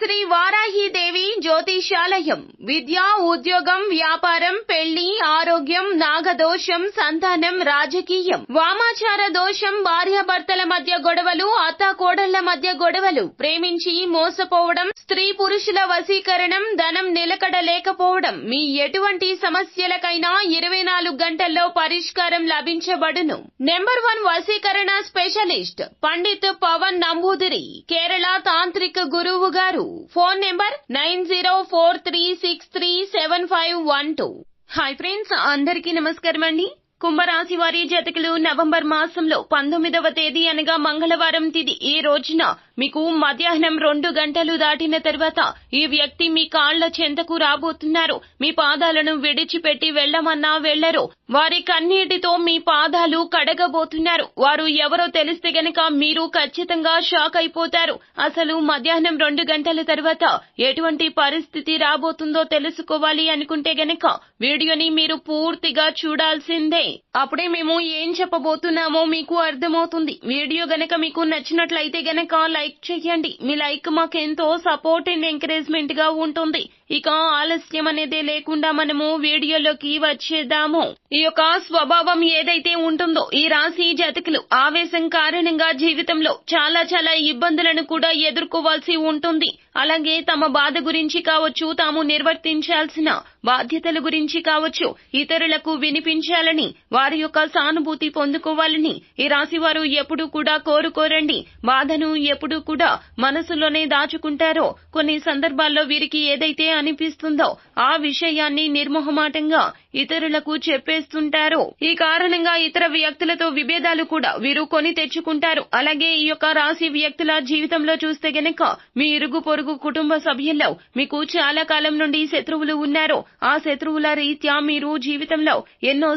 శ్రీ వారాహిదేవి జ్యోతిషాలయం విద్య, ఉద్యోగం, వ్యాపారం, పెళ్లి, ఆరోగ్యం, నాగదోషం, సంతానం, రాజకీయం, వామాచార దోషం, భార్యాభర్తల మధ్య గొడవలు, అత్తాకోడళ్ల మధ్య గొడవలు, ప్రేమించి మోసపోవడం, స్త్రీ పురుషుల వశీకరణం, ధనం నిలకడ లేకపోవడం, మీ ఎటువంటి సమస్యలకైనా 24 గంటల్లో పరిష్కారం లభించబడును. నెంబర్ 1 వశీకరణ స్పెషలిస్ట్ పండిత్ పవన్ నంబూదిరి, కేరళ తాంత్రిక గురువు గారు. Phone number 9043637512. హాయ్ ఫ్రెండ్స్, అందరికీ నమస్కారం అండి. కుంభరాశి వారి జాతకులు నవంబర్ మాసంలో 19వ తేదీ అనగా మంగళవారం తిథి ఈ రోజున మీకు మధ్యాహ్నం 2 గంటలు దాటిన తర్వాత ఈ వ్యక్తి మీ కాళ్ల చెంతకు రాబోతున్నారు. మీ పాదాలను విడిచిపెట్టి వెళ్లమన్నా వెళ్లరు. వారి కన్నీటితో మీ పాదాలు కడగబోతున్నారు. వారు ఎవరో తెలిస్తే గనక మీరు ఖచ్చితంగా షాక్ అయిపోతారు. అసలు మధ్యాహ్నం 2 గంటల తర్వాత ఎటువంటి పరిస్థితి రాబోతుందో తెలుసుకోవాలి అనుకుంటే గనక వీడియోని మీరు పూర్తిగా చూడాల్సిందే. అప్పుడే మేము ఏం చెప్పబోతున్నామో మీకు అర్థమవుతుంది. వీడియో గనక మీకు నచ్చినట్లయితే గనక లైక్ చేయండి. మీ లైక్ మాకెంతో సపోర్ట్ అండ్ ఎంకరేజ్మెంట్ గా ఉంటుంది. ఇక ఆలస్యం అనేదే లేకుండా మనము వీడియోలోకి వచ్చేద్దాము. ఈ యొక్క స్వభావం ఏదైతే ఉంటుందో ఈ రాశి జాతకులు ఆవేశం కారణంగా జీవితంలో చాలా ఇబ్బందులను కూడా ఎదుర్కోవాల్సి ఉంటుంది. అలాగే తమ బాధ గురించి కావచ్చు, తాము నిర్వర్తించాల్సిన బాధ్యతల గురించి కావచ్చు, ఇతరులకు వినిపించాలని, వారి యొక్క సానుభూతి పొందుకోవాలని ఈ రాశి వారు ఎప్పుడూ కూడా కోరుకోరండి. బాధను ఎప్పుడూ కూడా మనసులోనే దాచుకుంటారో కొన్ని సందర్భాల్లో వీరికి ఏదైతే అనిపిస్తుందో ఆ విషయాన్ని నిర్మోహమాటంగా ఇతరులకు చెప్పేస్తుంటారు. ఈ కారణంగా ఇతర వ్యక్తులతో విభేదాలు కూడా వీరు కొని తెచ్చుకుంటారు. అలాగే ఈ యొక్క రాశి వ్యక్తుల జీవితంలో చూస్తే గనక మీ ఇరుగు పొరుగు కుటుంబ సభ్యుల్లో మీకు చాలా కాలం నుండి శత్రువులు ఉన్నారు. ఆ శత్రువుల రీత్యా మీరు జీవితంలో ఎన్నో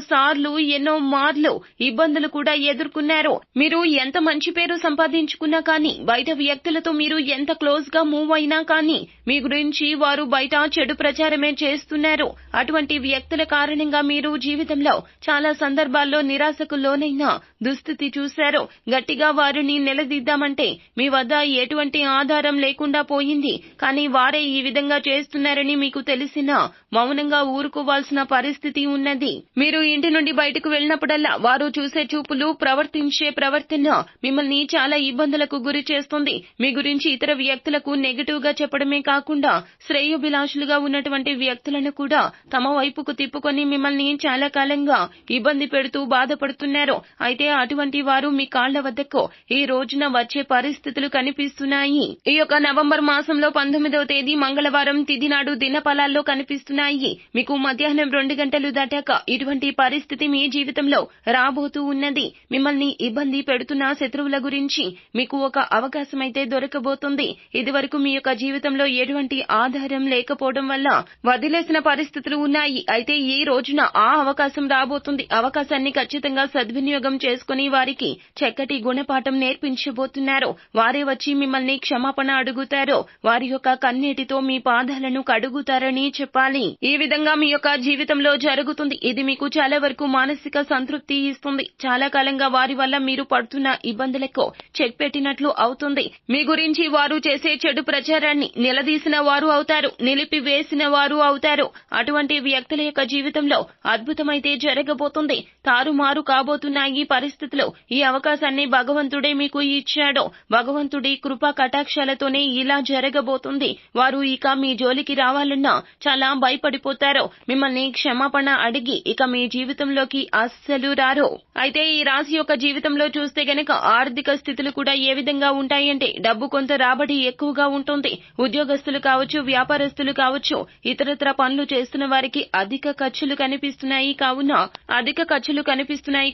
మార్లు ఇబ్బందులు కూడా ఎదుర్కొన్నారు. మీరు ఎంత మంచి పేరు సంపాదించుకున్నా కానీ, బయట వ్యక్తులతో మీరు ఎంత క్లోజ్ గా మూవ్ అయినా కానీ మీ గురించి వారు బయట చెడు ప్రచారమే చేస్తున్నారు. అటువంటి వ్యక్తుల కారణంగా మీరు జీవితంలో చాలా సందర్భాల్లో నిరాశకు లోనైన దుస్థితి చూశారు. గట్టిగా వారిని నిలదీద్దామంటే మీ వద్ద ఎటువంటి ఆధారం లేకుండా పోయింది. కానీ వారే ఈ విధంగా చేస్తున్నారని మీకు తెలిసినా మౌనంగా ఊరుకోవాల్సిన పరిస్థితి ఉన్నది. మీరు ఇంటి నుండి బయటకు వెళ్లినప్పుడల్లా వారు చూసే చూపులు, ప్రవర్తించే ప్రవర్తన మిమ్మల్ని చాలా ఇబ్బందులకు గురి చేస్తుంది. మీ గురించి ఇతర వ్యక్తులకు నెగటివ్ గా చెప్పడమే కాకుండా శ్రేయోభిలాషులుగా ఉన్నటువంటి వ్యక్తులను కూడా తమ వైపుకు తిప్పుకొని మిమ్మల్ని చాలా కాలంగా ఇబ్బంది పెడుతూ బాధపడుతున్నారు. అయితే అటువంటి వారు మీ కాళ్ల వద్దకు ఈ రోజున వచ్చే పరిస్థితులు కనిపిస్తున్నాయి. ఈ యొక్క నవంబర్ మాసంలో 19వ తేదీ మంగళవారం తిథి నాడు దినఫలాల్లో కనిపిస్తున్నాయి. మీకు మధ్యాహ్నం 2 గంటలు దాటాక ఇటువంటి పరిస్థితి మీ జీవితంలో రాబోతూ ఉన్నది. మిమ్మల్ని ఇబ్బంది పెడుతున్న శత్రువుల గురించి మీకు ఒక అవకాశం అయితే దొరకబోతుంది. ఇదివరకు మీ యొక్క జీవితంలో ఎటువంటి ఆధారం లేకపోవడం వల్ల వదిలేసిన పరిస్థితులు ఉన్నాయి. అయితే ఈ రోజున ఆ అవకాశం రాబోతుంది. అవకాశాన్ని ఖచ్చితంగా సద్వినియోగం చేసుకుని వారికి చక్కటి గుణపాఠం నేర్పించబోతున్నారు. వారే వచ్చి మిమ్మల్ని క్షమాపణ అడుగుతారు. వారి యొక్క కన్నీటితో మీ పాదాలను కడుగుతారని చెప్పాలి. ఈ విధంగా మీ యొక్క జీవితంలో జరుగుతుంది. ఇది మీకు చాలా వరకు మానసిక సంతృప్తి ఇస్తుంది. చాలా కాలంగా వారి వల్ల మీరు పడుతున్న ఇబ్బందులకు చెక్ పెట్టినట్లు అవుతుంది. మీ గురించి వారు చేసే చెడు ప్రచారాన్ని నిలదీసిన వారు అవుతారు, నిలిపివేసిన వారు అవుతారు. అటువంటి వ్యక్తుల యొక్క జీవితంలో అద్భుతమైతే జరగబోతుంది. తారుమారు కాబోతున్నాయి పరిస్థితులు. ఈ అవకాశాన్ని భగవంతుడే మీకు ఇచ్చాడు. భగవంతుడి కృపా కటాక్షాలతోనే ఇలా జరగబోతుంది. వారు ఇక మీ జోలికి రావాలన్నా చాలా భయపడిపోతారు. మిమ్మల్ని క్షమాపణ అడిగి ఇక మీ జీవితంలోకి అస్సలు రారు. అయితే ఈ రాశి యొక్క జీవితంలో చూస్తే గనక ఆర్థిక స్థితులు కూడా ఏ విధంగా ఉంటాయంటే డబ్బు కొంత రాబడి ఎక్కువగా ఉంటుంది. ఉద్యోగస్తులు కావచ్చు, వ్యాపారస్తులు కావచ్చు, ఇతరత్ర పనులు చేస్తున్న వారికి అధిక ఖర్చులు కనిపిస్తున్నాయి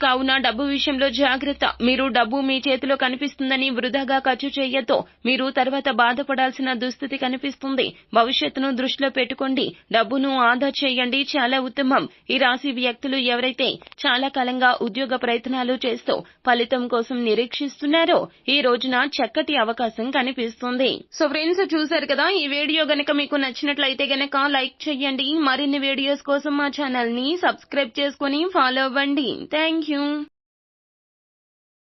కావున డబ్బు విషయంలో జాగ్రత్త. మీరు డబ్బు మీ చేతిలో కనిపిస్తుందని వృధాగా ఖర్చు చేయొద్దు. మీరు తర్వాత బాధపడాల్సిన దుస్థితి కనిపిస్తుంది. భవిష్యత్తును దృష్టిలో పెట్టుకోండి. డబ్బును ఆదా చేయండి, చాలా ఉత్తమం. ఈ రాశి వ్యక్తులు ఎవరైతే చాలా కాలంగా ఉద్యోగ ప్రయత్నాలు చేస్తూ ఫలితం కోసం నిరీక్షిస్తున్నారో ఈ రోజున చక్కటి అవకాశం కనిపిస్తుంది. సో ఫ్రెండ్స్, చూశారు కదా, ఈ వీడియో గనక మీకు నచ్చినట్లయితే గనక లైక్ చేయండి. మరిన్ని వీడియోస్ కోసం మా ఛానల్ ని సబ్స్క్రైబ్ చేసుకుని ఫాలో అవ్వండి. Thank you.